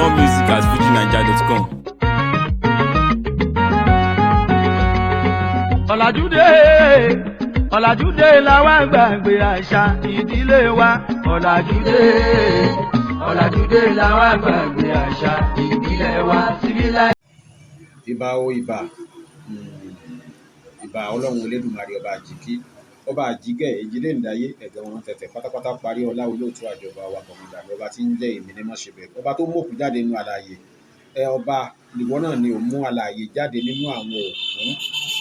More music at fujinaija.com. Ọ̀làjúdé làwa gbàgbé àṣà ìdílé wa. Ọ̀làjúdé làwa gbàgbé àṣà ìdílé wa. Ìbà o ìbà ọlọ́run Olódùmarè ọba àjíkí ọba àjígẹ̀ èjìlé ìdáyé ẹ̀gẹ́ wọn tẹ̀tẹ̀ pátápátá parí ọlá olóòtú àjọba wa kọ̀mọ̀dà ọba tí ń jẹ́ èmi ní mọ̀ṣẹ̀bẹ̀ ọba tó mú òkú jáde nínú alààyè ọba ìwọ náà ni ò mú alààyè jáde nínú àwọn òkú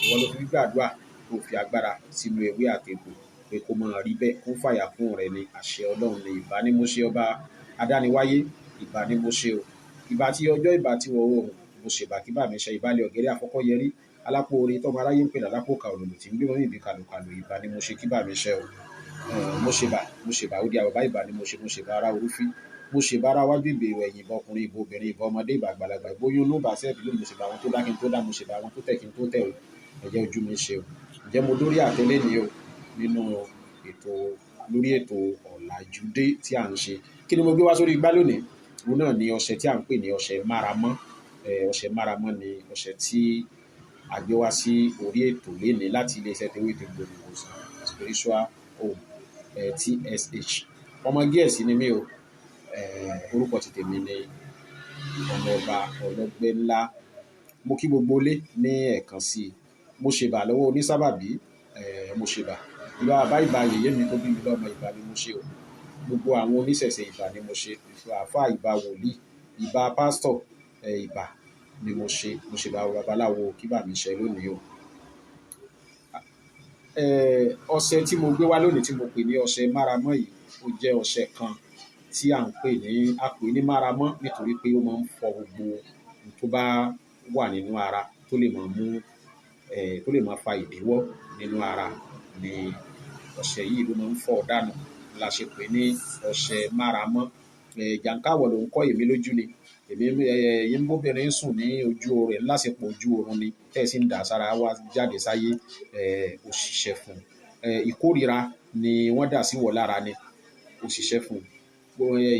ìwọ ló fi gbàdúrà tó fi agbára sínú ewé àtẹ̀kù pé kó máa rí bẹ́ẹ̀ kó fàyà fún rẹ ní àṣẹ ọlọ́run ní ìbà ni mo ṣe ọba adániwáyé ìbà ni mo ṣe o ìbà tí ọjọ́ ìbà tí wọ́n wọ̀ mo ṣèbà kí bà mí ṣe ìbálẹ̀ ọ̀gẹ́rẹ́ àkọ́kọ́ yẹrí alápò orí tọ́mọ aráyé ń pè lálápò ka òlòlò tí ń gbé wọn ìbí kàlùkàlù ìbà ni mo ṣe kí bà mí ṣe o mo ṣèbà ó di àbàbá ìbà ni mo ṣèbà ara orúfí mo ṣèbà ara wájú ìbèrò ẹ̀yìn ìbọn ọkùnrin ìbọn obìnrin ìbọn ọmọdé ìbà àgbàlagbà ìbóyún ló bà sẹ́ẹ̀bì ló mo ṣèbà àwọn tó dá kí n tó dá mo ṣèbà àwọn tó tẹ̀ kí n tó tẹ̀ o ẹ̀jẹ̀ ojú mi ṣe o ǹjẹ́ mo dórí àtẹ́lẹ̀ ni o nínú lórí ètò Ọ̀làjúdé tí à ń ṣe kí ni mo gbé wá sórí igbá lónìí òun náà ni ọṣẹ tí à ń pè ní ọṣẹ máramọ́ ọṣẹ máramọ́ ni ọṣẹ tí a gbé wá sí orí ètò lénìí láti iléeṣẹ́ Tewétegbò Ìwòsàn Spiritual Home TSH ọmọ Gẹ̀ẹ́sì ni mí o orúkọ ti tèmi ni ọmọọba ọlọ́gbẹ́ ńlá mo kí gbogbo ilé ní ẹ̀ẹ̀kan sí i mo ṣèbà lọ́wọ́ onísábàbí mo ṣèbà ìbà bàbá ìbà yèyé mi tó bí mi lọ́mọ ìbà ni mo ṣe o gbogbo àwọn oníṣẹ̀ṣe ìbà ni mo ṣe àáfàá ìbà wòlíì ìbà pásítọ̀ ìbà ni mo ṣèbà babaláwo kí bà mí ṣe lónìí o ọṣẹ tí mo gbé wá lónìí tí mo pè ní ọṣẹ máramọ́ yìí ó jẹ́ ọṣẹ kan tí a pè ní máramọ́ nítorí pé ó máa ń fọ gbogbo tó bá wà nínú ara tó lè máa fa ìdíwọ́ nínú ara ni ọṣẹ yìí ló máa ń fọ dànù la ṣe pè ní ọṣẹ máramọ́ jàǹkáwọ̀ ló ń kọ́ èmi lójú ni èmi ń bóbìnrin sùn ní ojú rẹ̀ lásìkò ojú oorun ni tẹ́sí ń dà sára wá jáde sáyé òṣìṣẹ́ fún ìkórira ni wọ́n dà sí wọ̀ lára ni òṣìṣẹ́ fún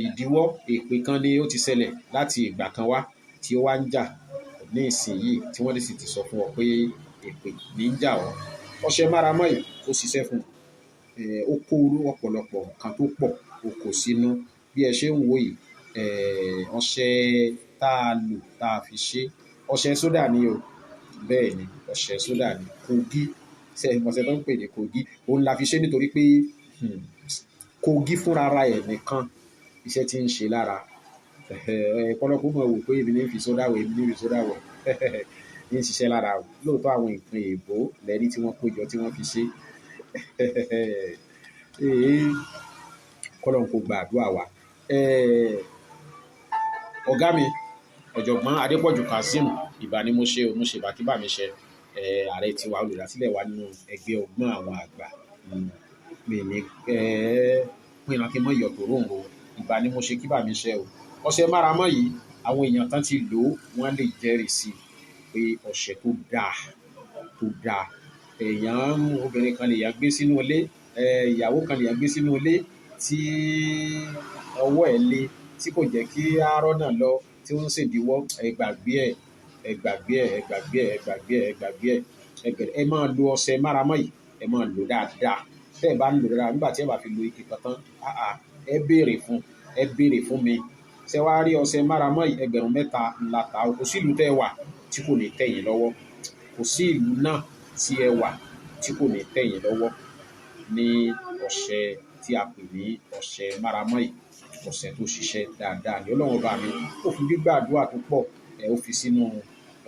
ìdíwọ́ èpè kan ni ó ti ṣẹlẹ̀ láti ìgbà kan wá tí ó wá ń jà ní ìsinyìí tí wọ́n sì ti sọ fún ọ pé èpè ní ń jà ọ́ ọṣẹ máramọ́ yìí ó ṣiṣẹ́ fún ó kó ọ̀pọ̀lọpọ̀ nǹkan tó pọ̀ ó kó sínú bí ẹ ṣe ń wò yìí ọṣẹ tá a lò tá a fi ṣe ọṣẹ sódà ni o bẹ́ẹ̀ ni ọṣẹ sódà ni kogi ọṣẹ tó ń pè ní kogi òun la fi ṣe nítorí pé kogi fúnra ara ẹ̀ nìkan iṣẹ́ tí ń ṣe lára ọ̀pọ̀lọpọ̀ mọ̀ wò pé èmi ní fi sódà wẹ̀ èmi ní fi sódà wẹ̀ ní ṣiṣẹ́ lára o lóòótọ́ àwọn ìpín èbó lẹ́rí tí wọ́n péjọ tí wọ́n fi ṣe kọ́lọ́n kò gba àdúrà wa ọ̀gá mi ọ̀jọ̀gbọ́n Adépọ̀jù Kazeem ìbà ni mo ṣe o mo ṣe ìbà kí bà mí ṣe ààrẹ tiwa olùdásílẹ̀ wa nínú ẹgbẹ́ ọgbọ́n àwọn àgbà mi ní pinna kí n mọ ìyọ̀tò róńgbò ìbà ni mo ṣe kí bà mí ṣe o ọṣẹ máramọ́ yìí àwọn èèyàn tán ti lò ó wọ́n lè jẹ́rìí sí pé ọṣẹ tó dáa obìnrin kan lèèyàn gbé sínú ilé ìyàwó kan lèèyàn gbé sínú ilé tí ọwọ́ ẹ̀ le tí kò jẹ́ kí arọ́ náà lọ tí wọ́n ń ṣèdíwọ́ ẹ máa lo ọṣẹ máramọ́ yìí ẹ máa lò dáadáa bẹ́ẹ̀ bá ń lò dáadáa nígbà tí ẹ bá fi lo ike kan tán ẹ béèrè fún mi ṣé wàá rí ọṣẹ máramọ́ yìí 3,000 ńlá ta kò sí ìlú tẹ́ ẹ wà tí kò ní tẹ́ yín lọ́wọ́ kò sí ìlú náà tí ẹ wà tí kò ní tẹ́ yín lọ́wọ́ ní ọṣẹ tí a pè ní ọṣẹ máramọ́ yìí ọṣẹ tó ṣiṣẹ́ dáadáa ní Ọlọ́run ọba mi ó fi gbígbàdúrà tó pọ̀ ó fi sínú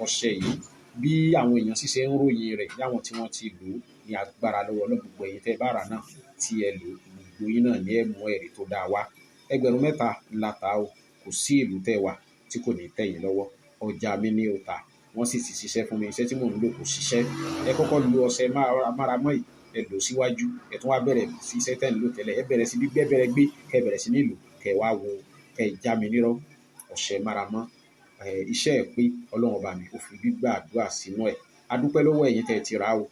ọṣẹ yìí bí àwọn èèyàn sì ṣe ń ròyìn rẹ̀ láwọn tí wọ́n ti lò ó ní agbára lọ́wọ́ Ọlọ́run gbogbo ẹ̀yin tẹ́ bá rà náà tí ẹ lò gbogbo yín náà ní ẹ mú ẹ̀rí tó dáa wá 3,000 ńlá ta o kò sí ìlú tẹ́ wà tí kò ní tẹ́ yín lọ́wọ́ ọjà mi ní ọ̀tà wọ́n sì ti ṣiṣẹ́ fún mi iṣẹ́ tí mò ń lò kò ṣiṣẹ́ ẹ kọ́kọ́ lo ọṣẹ máramọ́ yìí ẹ lò síwájú ẹ tún wá bẹ̀rẹ̀ sí iṣẹ́ tẹ́ ń lò tẹ́lẹ̀ ẹ bẹ̀rẹ̀ sí bí bẹ́ẹ̀ gbé kẹ bẹ̀rẹ̀ sí nílò kẹ wá wo kẹ já mi nírọ́ ọṣẹ máramọ́ iṣẹ́ ẹ̀ pé Ọlọ́run ọba mi ò fi gbígbà àdúrà sínú ẹ̀ adúpẹ́ lọ́wọ́ ẹ̀yin tẹ́ ti rà o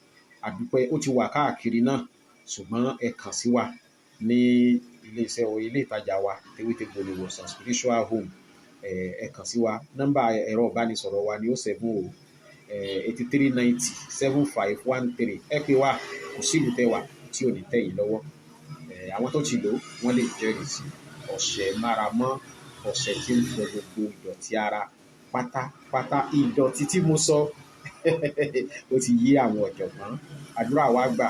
adúpẹ́ ó ti wà káàkiri náà ṣùgbọ́n ẹ kàn sí wa ní ilé ìtajà wa Tewétegbò Ìwòsàn Spiritual Home ẹ kàn sí wa. Nọ́mbà ẹ̀rọ ìbánisọ̀rọ̀ wa ni 07083907513. ẹ pè wá, kò sí ìlú tẹ́wà tí ò ní tẹ́ yín lọ́wọ́. Àwọn tó ti lò wọ́n lè jẹ́rìí sí ọṣẹ máramọ́, ọṣẹ tí ń fọ gbogbo ìdọ̀tí ara pátápátá. Ìdọ̀tí tí mo sọ ó ti yé àwọn ọ̀jọ̀gbọ́n. Àdúrà wa gbà.